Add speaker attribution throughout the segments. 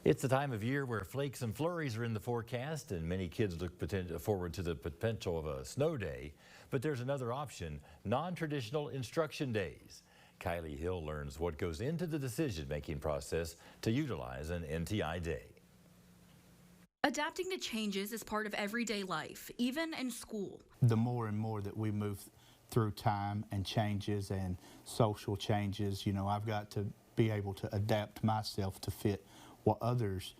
Speaker 1: It's the time of year where flakes and flurries are in the forecast, and many kids look forward to the potential of a snow day. But there's another option, non-traditional instruction days. Kylie Hill learns what goes into the decision-making process to utilize an NTI day.
Speaker 2: Adapting to changes is part of everyday life, even in school.
Speaker 3: The more and more that we move through time and changes and social changes, I've got to be able to adapt myself to fit what others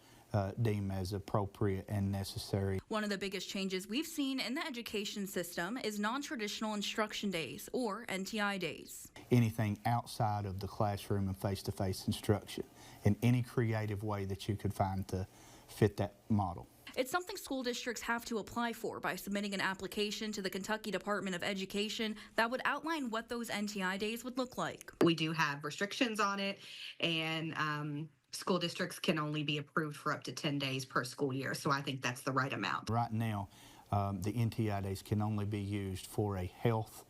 Speaker 3: deem as appropriate and necessary.
Speaker 2: One of the biggest changes we've seen in the education system is non-traditional instruction days, or NTI days.
Speaker 3: Anything outside of the classroom and face-to-face instruction in any creative way that you could find to fit that model.
Speaker 2: It's something school districts have to apply for by submitting an application to the Kentucky Department of Education that would outline what those NTI days would look like.
Speaker 4: We do have restrictions on it, and school districts can only be approved for up to 10 days per school year, so I think that's the right amount.
Speaker 3: Right now, the NTI days can only be used for a health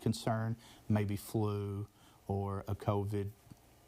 Speaker 3: concern, maybe flu or a COVID,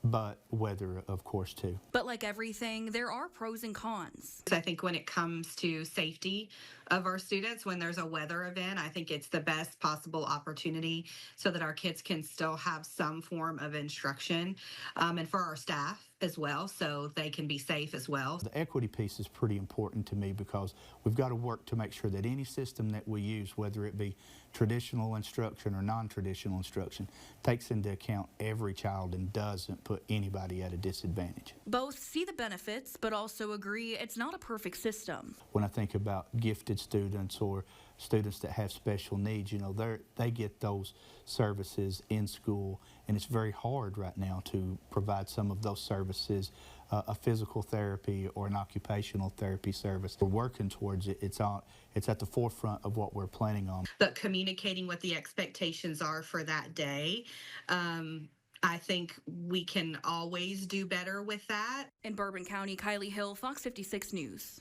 Speaker 3: but weather, of course, too.
Speaker 2: But like everything, there are pros and cons.
Speaker 4: I think when it comes to safety of our students, when there's a weather event, I think it's the best possible opportunity so that our kids can still have some form of instruction, and for our staff as well, so they can be safe as well.
Speaker 3: The equity piece is pretty important to me because we've got to work to make sure that any system that we use, whether it be traditional instruction or non-traditional instruction, takes into account every child and doesn't put anybody at a disadvantage.
Speaker 2: Both see the benefits, but also agree it's not a perfect system.
Speaker 3: When I think about gifted students or students that have special needs, they get those services in school, and it's very hard right now to provide some of those services, a physical therapy or an occupational therapy service. We're working towards it. It's at the forefront of what we're planning on.
Speaker 4: But communicating what the expectations are for that day, I think we can always do better with that.
Speaker 2: In Bourbon County, Kylie Hill, Fox 56 News.